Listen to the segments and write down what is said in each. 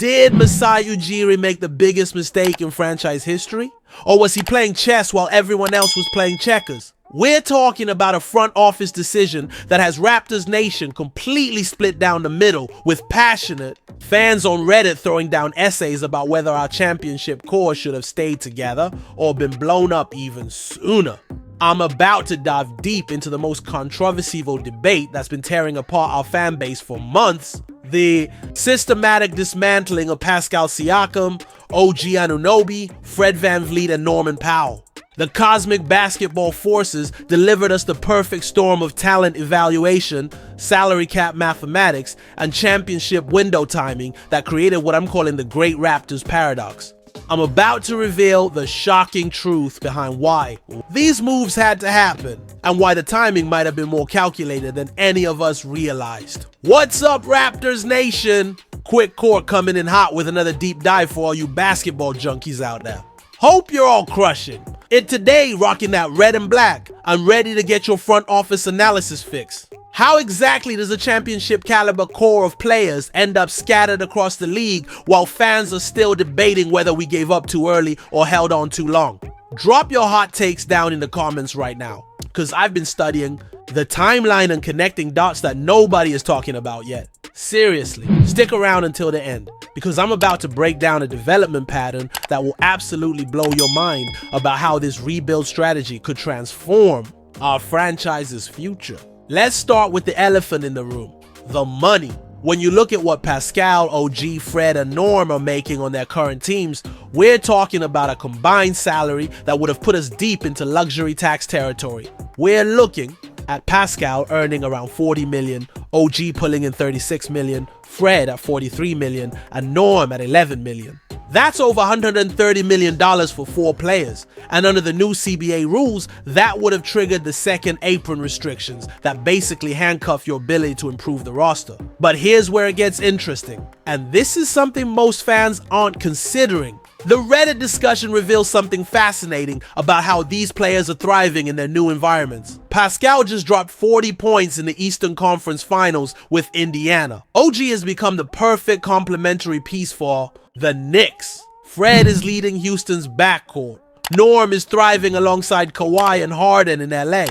Did Masai Ujiri make the biggest mistake in franchise history? Or was he playing chess while everyone else was playing checkers? We're talking about a front office decision that has Raptors Nation completely split down the middle, with passionate fans on Reddit throwing down essays about whether our championship core should have stayed together or been blown up even sooner. I'm about to dive deep into the most controversial debate that's been tearing apart our fan base for months: the systematic dismantling of Pascal Siakam, OG Anunoby, Fred VanVleet, and Norman Powell. The cosmic basketball forces delivered us the perfect storm of talent evaluation, salary cap mathematics, and championship window timing that created what I'm calling the Great Raptors Paradox. I'm about to reveal the shocking truth behind why these moves had to happen, and why the timing might have been more calculated than any of us realized. What's up, Raptors Nation? Quick Court coming in hot with another deep dive for all you basketball junkies out there. Hope you're all crushing it today, rocking that red and black. I'm ready to get your front office analysis fix. How exactly does a championship caliber core of players end up scattered across the league while fans are still debating whether we gave up too early or held on too long? Drop your hot takes down in the comments right now, because I've been studying the timeline and connecting dots that nobody is talking about yet. Seriously, stick around until the end, because I'm about to break down a development pattern that will absolutely blow your mind about how this rebuild strategy could transform our franchise's future. Let's start with the elephant in the room: the money. When you look at what Pascal, OG, Fred, and Norm are making on their current teams, we're talking about a combined salary that would have put us deep into luxury tax territory. We're looking at Pascal earning around 40 million, OG pulling in 36 million, Fred at 43 million, and Norm at 11 million. That's over $130 million for 4 players, and under the new CBA rules, that would have triggered the second apron restrictions that basically handcuff your ability to improve the roster. But here's where it gets interesting, and this is something most fans aren't considering. The Reddit discussion reveals something fascinating about how these players are thriving in their new environments. Pascal just dropped 40 points in the Eastern Conference Finals with Indiana. OG has become the perfect complementary piece for the Knicks. Fred is leading Houston's backcourt. Norm is thriving alongside Kawhi and Harden in LA.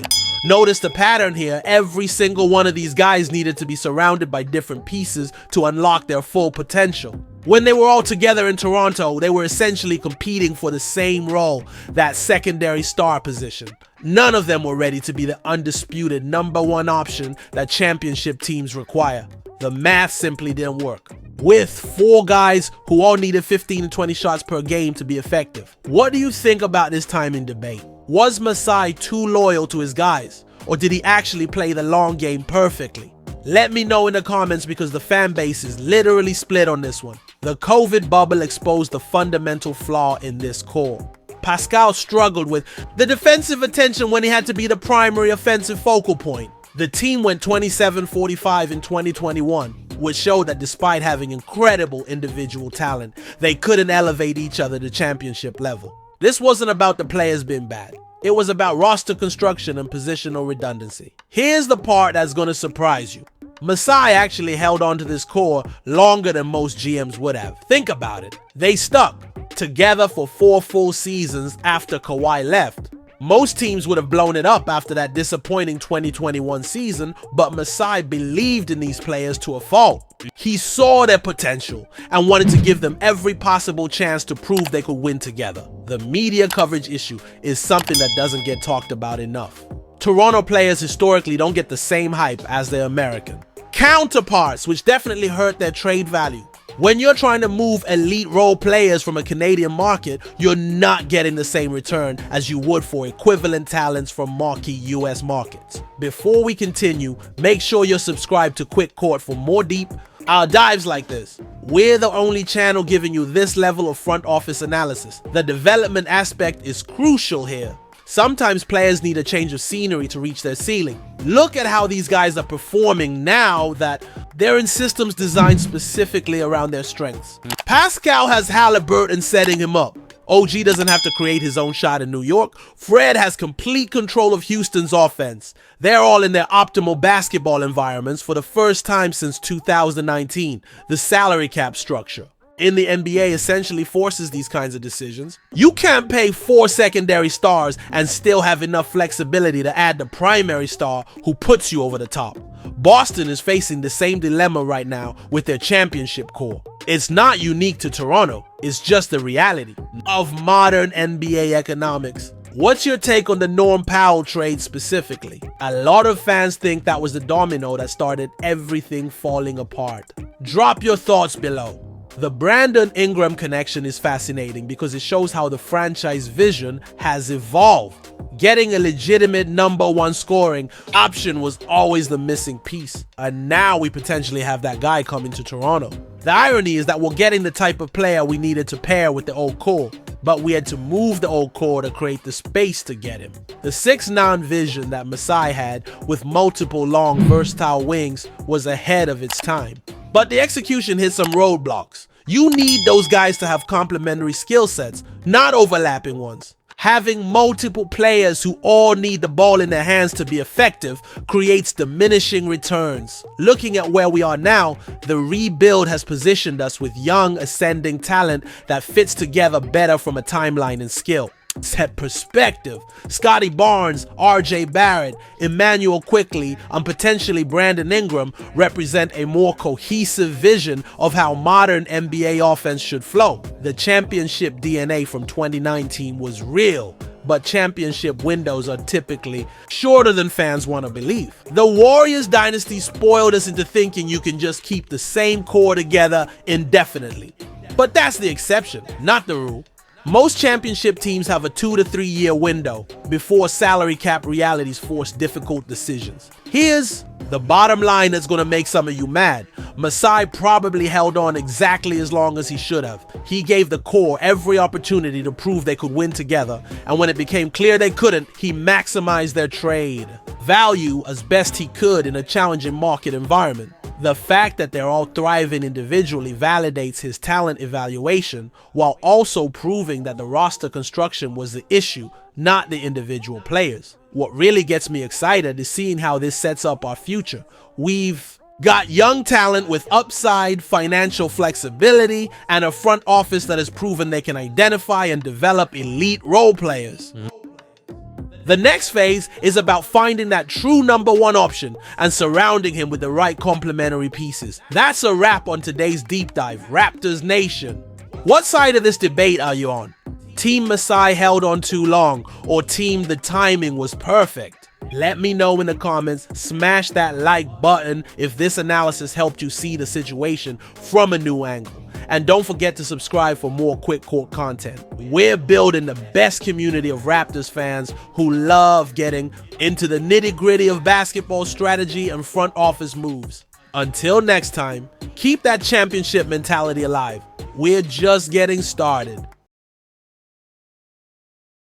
Notice the pattern here: every single one of these guys needed to be surrounded by different pieces to unlock their full potential. When they were all together in Toronto, they were essentially competing for the same role, that secondary star position. None of them were ready to be the undisputed #1 option that championship teams require. The math simply didn't work, with 4 guys who all needed 15 to 20 shots per game to be effective. What do you think about this timing debate? Was Masai too loyal to his guys, or did he actually play the long game perfectly? Let me know in the comments, because the fan base is literally split on this one. The COVID bubble exposed the fundamental flaw in this core. Pascal struggled with the defensive attention when he had to be the primary offensive focal point. The team went 27-45 in 2021, which showed that despite having incredible individual talent, they couldn't elevate each other to championship level. This wasn't about the players being bad. It was about roster construction and positional redundancy. Here's the part that's going to surprise you. Masai actually held on to this core longer than most GMs would have. Think about it. They stuck together for 4 full seasons after Kawhi left. Most teams would have blown it up after that disappointing 2021 season, but Masai believed in these players to a fault. He saw their potential and wanted to give them every possible chance to prove they could win together. The media coverage issue is something that doesn't get talked about enough. Toronto players historically don't get the same hype as their American counterparts, which definitely hurt their trade value. When you're trying to move elite role players from a Canadian market, you're not getting the same return as you would for equivalent talents from marquee US markets. Before we continue, make sure you're subscribed to Quick Court for more deep dives like this. We're the only channel giving you this level of front office analysis. The development aspect is crucial here. Sometimes players need a change of scenery to reach their ceiling. Look at how these guys are performing now that they're in systems designed specifically around their strengths. Pascal has Halliburton setting him up. OG doesn't have to create his own shot in New York. Fred has complete control of Houston's offense. They're all in their optimal basketball environments for the first time since 2019, the salary cap structure. in the NBA essentially forces these kinds of decisions. You can't pay 4 secondary stars and still have enough flexibility to add the primary star who puts you over the top. Boston is facing the same dilemma right now with their championship core. It's not unique to Toronto, it's just the reality of modern NBA economics. What's your take on the Norm Powell trade specifically? A lot of fans think that was the domino that started everything falling apart. Drop your thoughts below. The Brandon Ingram connection is fascinating because it shows how the franchise vision has evolved. Getting a legitimate #1 scoring option was always the missing piece, and now we potentially have that guy coming to Toronto. The irony is that we're getting the type of player we needed to pair with the old core, but we had to move the old core to create the space to get him. The 6'9" vision that Masai had with multiple long versatile wings was ahead of its time. But the execution hit some roadblocks. You need those guys to have complementary skill sets, not overlapping ones. Having multiple players who all need the ball in their hands to be effective creates diminishing returns. Looking at where we are now, the rebuild has positioned us with young, ascending talent that fits together better from a timeline and skill. Set perspective. Scotty Barnes, RJ Barrett, Emmanuel Quickley, and potentially Brandon Ingram represent a more cohesive vision of how modern NBA offense should flow. The championship DNA from 2019 was real, but championship windows are typically shorter than fans want to believe. The Warriors dynasty spoiled us into thinking you can just keep the same core together indefinitely. But that's the exception, not the rule. Most championship teams have a 2 to 3 year window before salary cap realities force difficult decisions. Here's the bottom line that's going to make some of you mad. Masai probably held on exactly as long as he should have. He gave the core every opportunity to prove they could win together, and when it became clear they couldn't, he maximized their trade value as best he could in a challenging market environment. The fact that they're all thriving individually validates his talent evaluation while also proving that the roster construction was the issue, not the individual players. What really gets me excited is seeing how this sets up our future. We've got young talent with upside, financial flexibility, and a front office that has proven they can identify and develop elite role players. The next phase is about finding that true #1 option and surrounding him with the right complementary pieces. That's a wrap on today's deep dive, Raptors Nation. What side of this debate are you on? Team Masai held on too long, or team the timing was perfect? Let me know in the comments. Smash that like button if this analysis helped you see the situation from a new angle. And don't forget to subscribe for more Quick Court content. We're building the best community of Raptors fans who love getting into the nitty-gritty of basketball strategy and front office moves. Until next time, keep that championship mentality alive. We're just getting started.